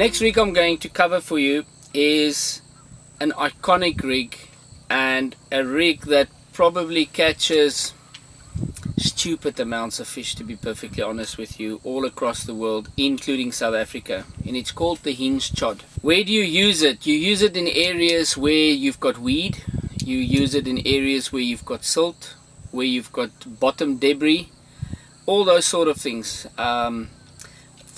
next rig I'm going to cover for you is an iconic rig, and a rig that probably catches stupid amounts of fish, to be perfectly honest with you, all across the world, including South Africa, and it's called the hinge chod. Where do you use it? You use it in areas where you've got weed, you use it in areas where you've got silt, where you've got bottom debris, all those sort of things.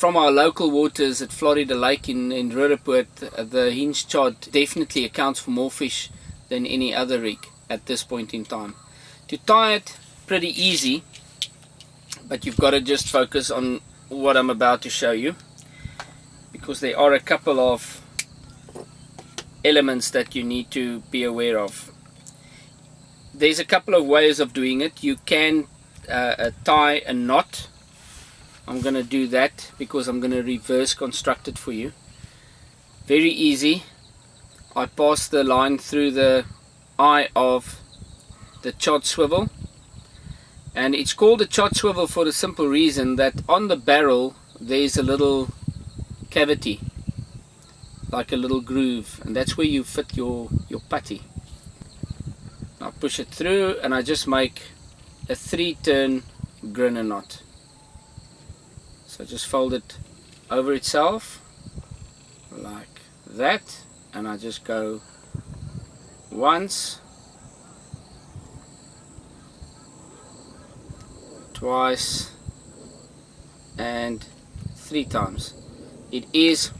From our local waters at Florida Lake in Rurrepoort, the hinge chod definitely accounts for more fish than any other rig at this point in time. To tie it, pretty easy, but you've got to just focus on what I'm about to show you, because there are a couple of elements that you need to be aware of. There's a couple of ways of doing it. You can tie a knot. I'm going to do that because I'm going to reverse construct it for you. Very easy. I pass the line through the eye of the chod swivel, and it's called a chod swivel for the simple reason that on the barrel there's a little cavity, like a little groove, and that's where you fit your putty. I push it through and I just make a 3-turn grinner knot. So just fold it over itself like that, and I just go once, twice, and 3 times. It is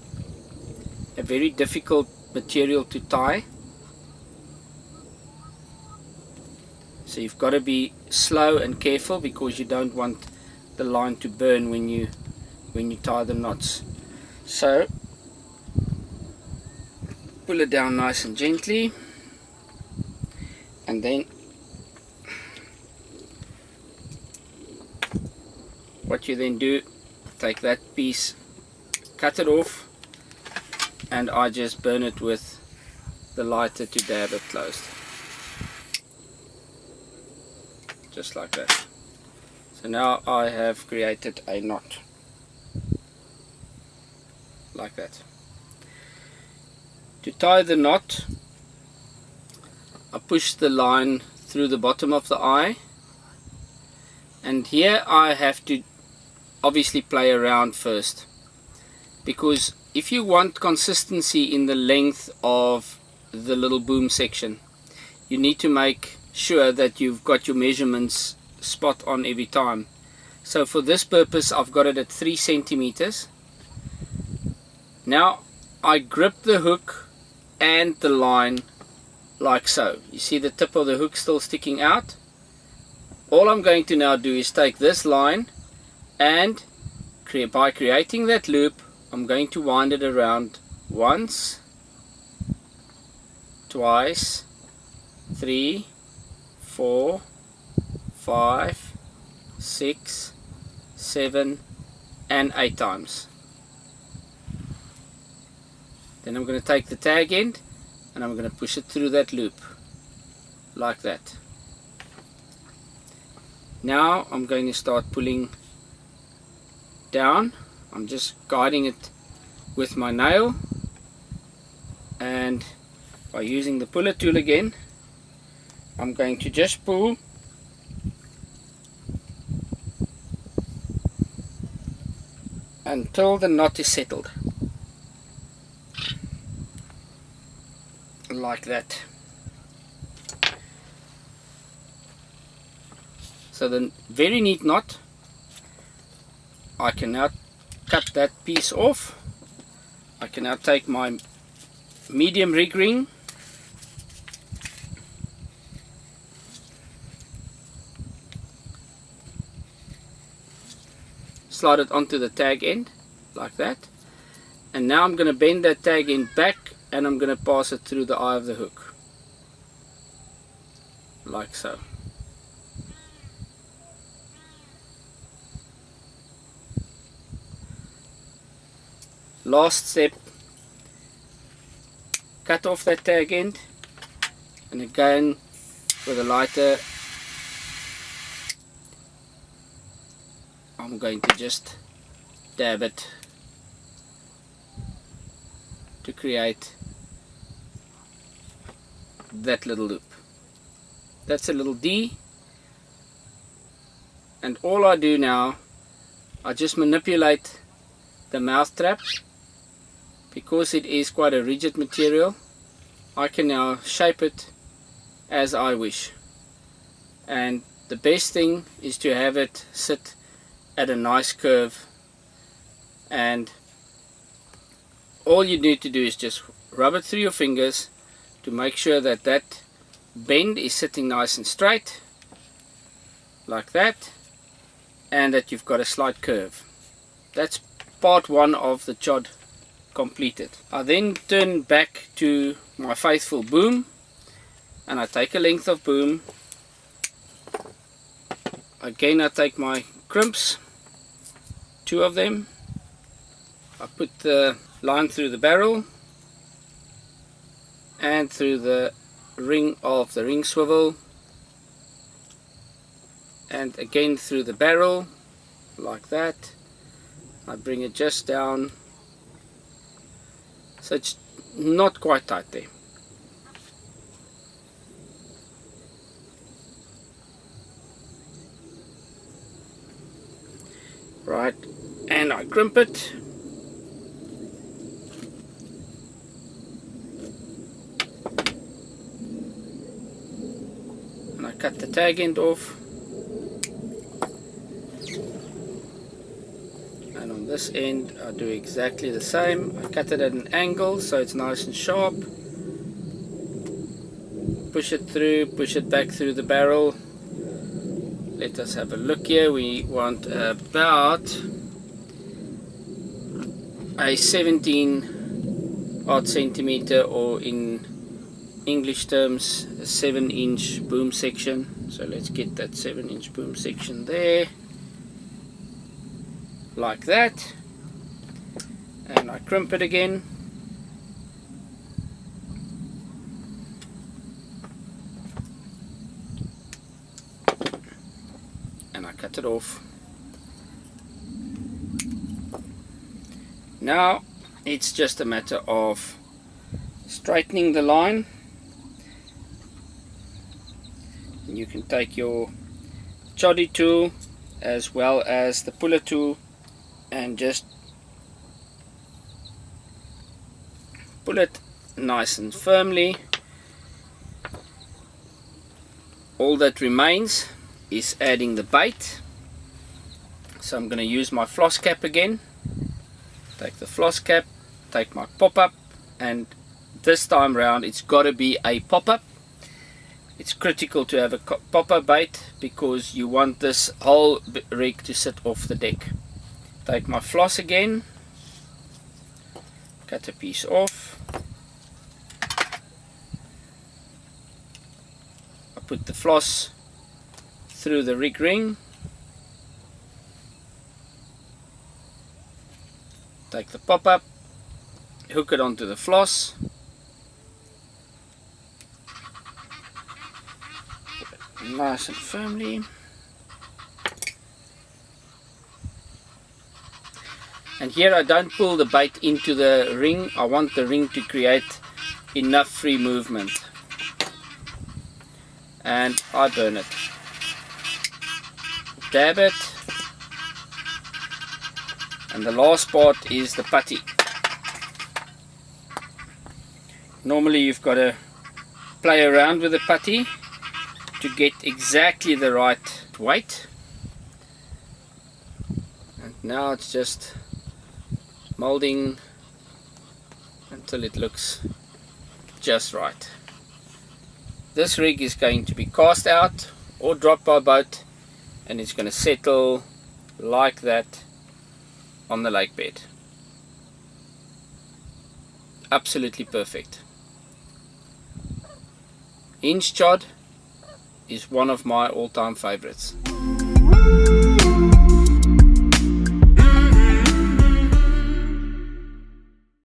a very difficult material to tie, so you've got to be slow and careful because you don't want the line to burn when you tie the knots. So pull it down nice and gently, and then what you then do, take that piece, cut it off, and I just burn it with the lighter to dab it closed, just like that. So now I have created a knot like that. To tie the knot, I push the line through the bottom of the eye, and here I have to obviously play around first, because if you want consistency in the length of the little boom section, you need to make sure that you've got your measurements spot on every time. So for this purpose I've got it at 3 centimeters. Now I grip the hook and the line like so. You see the tip of the hook still sticking out. All I'm going to now do is take this line, and by creating that loop I'm going to wind it around once, twice, 3, 4, 5, 6, 7, and 8 times. Then I'm going to take the tag end and I'm going to push it through that loop like that. Now I'm going to start pulling down. I'm just guiding it with my nail, and by using the puller tool again I'm going to just pull until the knot is settled like that. So the very neat knot, I can now cut that piece off. I can now take my medium rig ring, slide it onto the tag end like that, and now I'm going to bend that tag end back and I'm going to pass it through the eye of the hook like so. Last step, cut off that tag end, and again with a lighter I'm going to just dab it to create that little loop. That's a little D, and all I do now, I just manipulate the mouth trap. Because it is quite a rigid material, I can now shape it as I wish. And the best thing is to have it sit at a nice curve, and all you need to do is just rub it through your fingers to make sure that that bend is sitting nice and straight, like that, and that you've got a slight curve. That's part one of the chod completed. I then turn back to my faithful boom, and I take a length of boom. Again, I take my crimps, 2 of them. I put the line through the barrel and through the ring of the ring swivel, and again through the barrel, like that. I bring it just down, so it's not quite tight there. Right, and I crimp it. And I cut the tag end off. And on this end I do exactly the same. I cut it at an angle so it's nice and sharp. Push it through, push it back through the barrel. Let us have a look here. We want about a 17 odd centimeter, or in English terms a 7-inch boom section. So let's get that 7-inch boom section there, like that, and I crimp it again. And I cut it off. Now it's just a matter of straightening the line. And you can take your choddy tool as well as the puller tool and just pull it nice and firmly. All that remains is adding the bait. So I'm going to use my floss cap again. Take the floss cap, take my pop-up, and this time round it's got to be a pop-up. It's critical to have a pop-up bait because you want this whole rig to sit off the deck. Take my floss again, cut a piece off. I put the floss through the rig ring. Take the pop-up, hook it onto the floss. Nice and firmly. And here I don't pull the bait into the ring. I want the ring to create enough free movement. And I burn it. Dab it. And the last part is the putty. Normally you've got to play around with the putty to get exactly the right weight. And now it's just molding until it looks just right. This rig is going to be cast out or dropped by boat, and it's going to settle like that on the lake bed. Absolutely perfect. Hinge chod is one of my all-time favorites.